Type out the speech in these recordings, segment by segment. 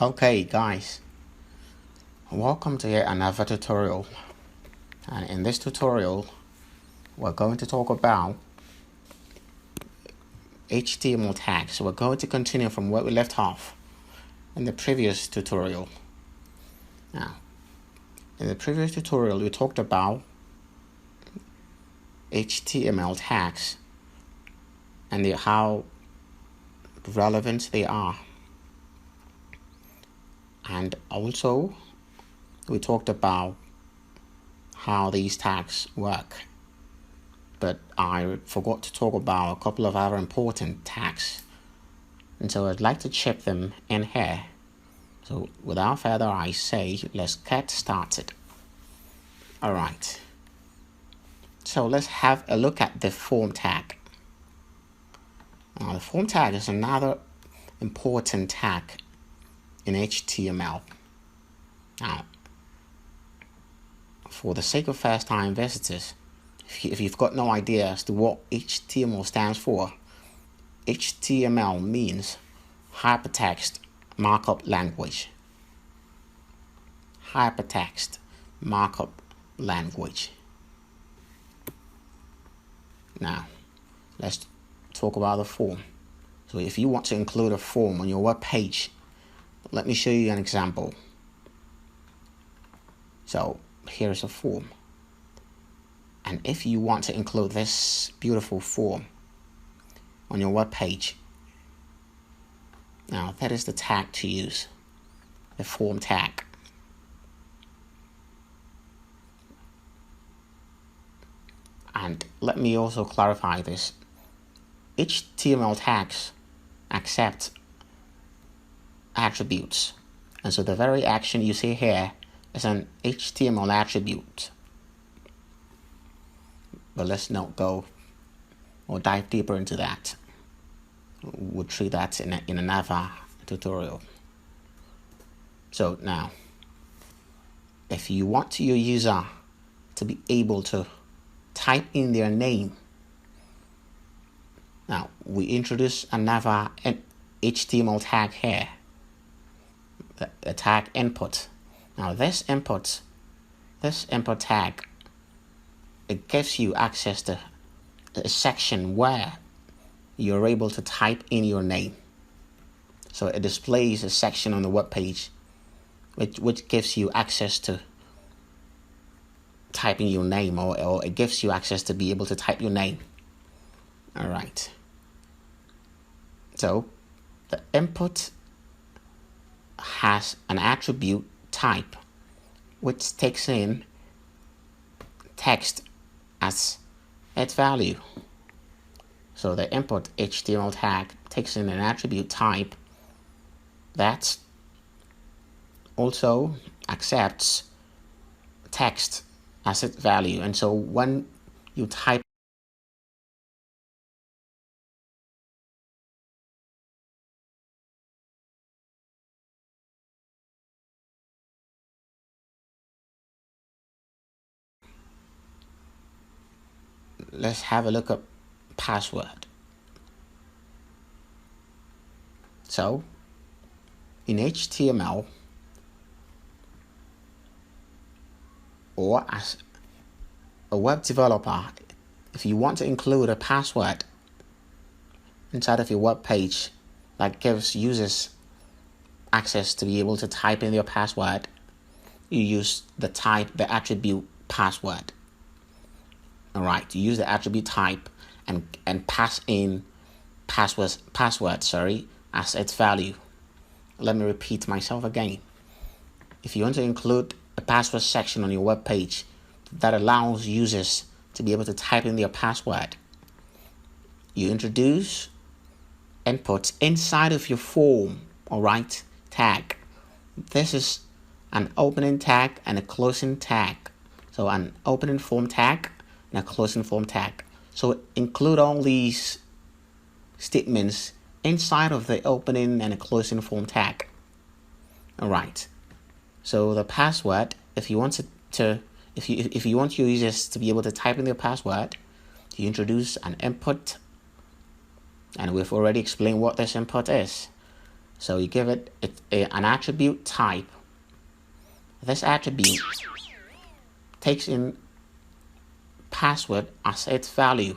Okay guys, welcome to yet another tutorial, and in this tutorial we're going to talk about HTML tags. We're going to continue from where we left off in the previous tutorial. Now, in the previous tutorial we talked about HTML tags and how relevant they are, and also we talked about how these tags work, but I forgot to talk about a couple of other important tags, and so I'd like to chip them in here. So without further ado, I say let's get started. Alright, so let's have a look at the form tag. Now the form tag is another important tag in HTML. Now, for the sake of first-time visitors, if you've got no idea as to what HTML stands for, HTML means Hypertext Markup Language. Hypertext Markup Language. Now, let's talk about the form. So if you want to include a form on your web page, let me show you an example. So here's a form, and if you want to include this beautiful form on your web page, now that is the tag to use, the form tag. And let me also clarify this. HTML tags accept attributes, and so the very action you see here is an HTML attribute. But let's not go or dive deeper into that. We'll treat that in another tutorial. So now, if you want your user to be able to type in their name, now we introduce another HTML tag here, the tag input. Now this input tag, it gives you access to a section where you're able to type in your name. So it displays a section on the web page which gives you access to typing your name, or it gives you access to be able to type your name. Alright. So the input has an attribute type which takes in text as its value. So the input HTML tag takes in an attribute type that also accepts text as its value, and so when you type let's have a look at password. So in HTML, or as a web developer, if you want to include a password inside of your web page that gives users access to be able to type in their password, you use the attribute password. Alright, you use the attribute type and pass in password as its value. Let me repeat myself again. If you want to include a password section on your web page that allows users to be able to type in their password, you introduce inputs inside of your form, alright, tag. This is an opening tag and a closing tag. So an opening form tag and a closing form tag. So include all these statements inside of the opening and a closing form tag. Alright. So the password, if you want your users to be able to type in their password, you introduce an input, and we've already explained what this input is. So you give it an attribute type. This attribute takes in password as its value.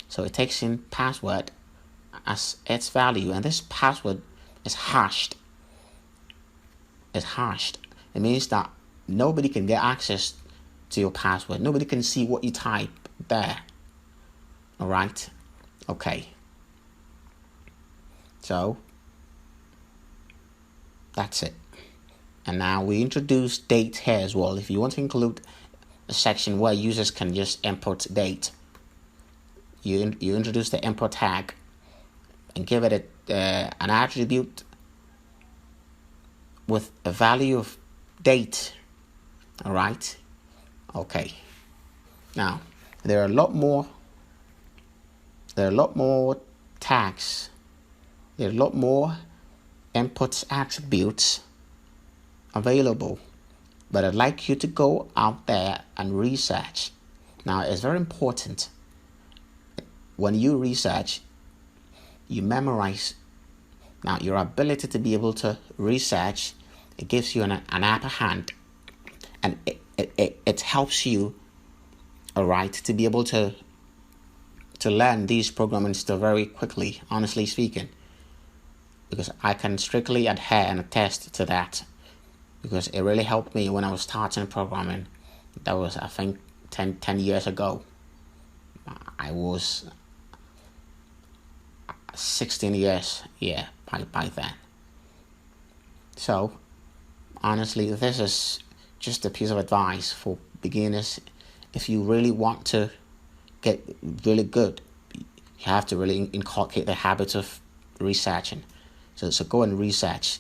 So it takes in password as its value, and this password is hashed. It's hashed. It means that nobody can get access to your password. Nobody can see what you type there. All right. Okay. So that's it. And now we introduce date here as well. If you want to include a section where users can just input date, you introduce the input tag and give it an attribute with a value of date. All right. Okay. Now there are a lot more tags. There are a lot more input attributes available, but I'd like you to go out there and research. Now, it's very important when you research, you memorize. Now, your ability to be able to research, it gives you an upper hand, and it helps you, all right, to be able to learn these programming stuff very quickly, honestly speaking, because I can strictly adhere and attest to that, because it really helped me when I was starting programming. That was, I think, 10 years ago. I was 16 years, yeah, by then. So, honestly, this is just a piece of advice for beginners. If you really want to get really good, you have to really inculcate the habit of researching. So go and research.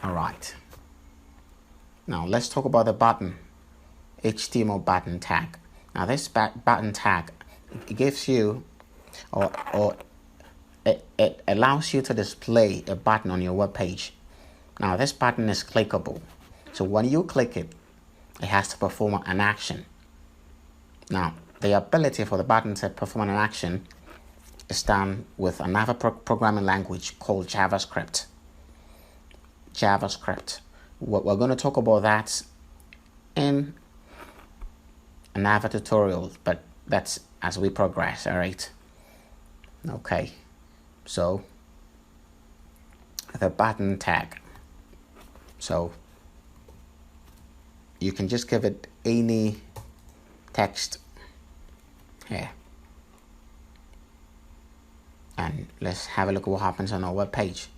All right. Now let's talk about the button, HTML button tag. Now this button tag, it gives you, or it allows you to display a button on your web page. Now this button is clickable. So when you click it, it has to perform an action. Now the ability for the button to perform an action is done with another programming language called JavaScript. We're going to talk about that in another tutorial, but that's as we progress. All right. Okay. So the button tag. So you can just give it any text here. And let's have a look at what happens on our web page.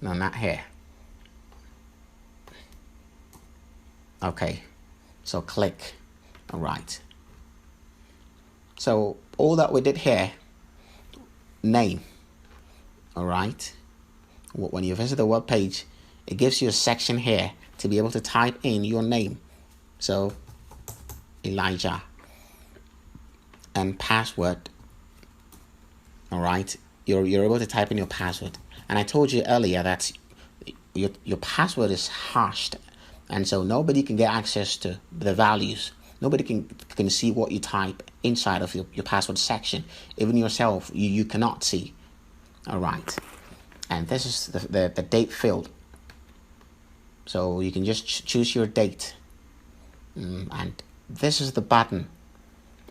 No, not here. Okay, so click. All right. So all that we did here, name. All right. When you visit the web page, it gives you a section here to be able to type in your name. So Elijah, and password. All right. You're able to type in your password. And I told you earlier that your password is hashed. And so nobody can get access to the values. Nobody can see what you type inside of your password section. Even yourself, you cannot see. All right. And this is the date field. So you can just choose your date. And this is the button.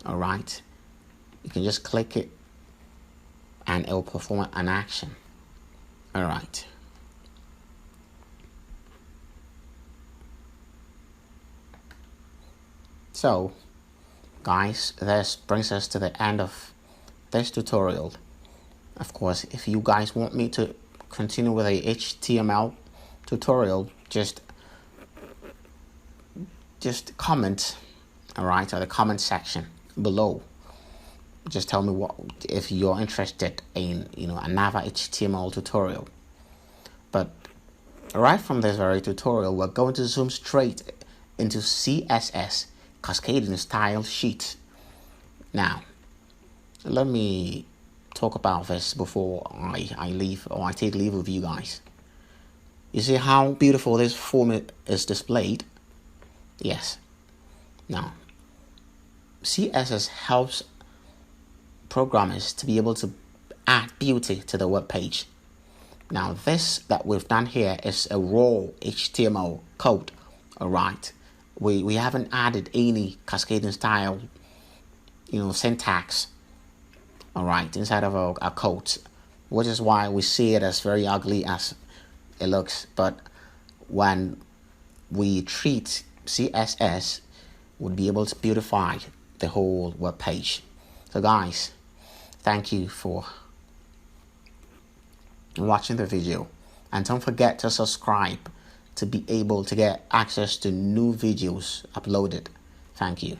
All right. You can just click it and it will perform an action. All right. So, guys, this brings us to the end of this tutorial. Of course, if you guys want me to continue with a HTML tutorial, just comment, all right, or the comment section below. Just tell me what if you're interested in another HTML tutorial. But right from this very tutorial, we're going to zoom straight into CSS cascading style sheet. Now, let me talk about this before I leave, or I take leave of you guys. You see how beautiful this form is displayed? Yes. Now, CSS helps programmers to be able to add beauty to the web page. Now this that we've done here is a raw HTML code. Alright, we haven't added any cascading style, syntax, alright, inside of our code, which is why we see it as very ugly as it looks. But when we treat CSS, we'll be able to beautify the whole web page. So guys, thank you for watching the video, and don't forget to subscribe to be able to get access to new videos uploaded. Thank you.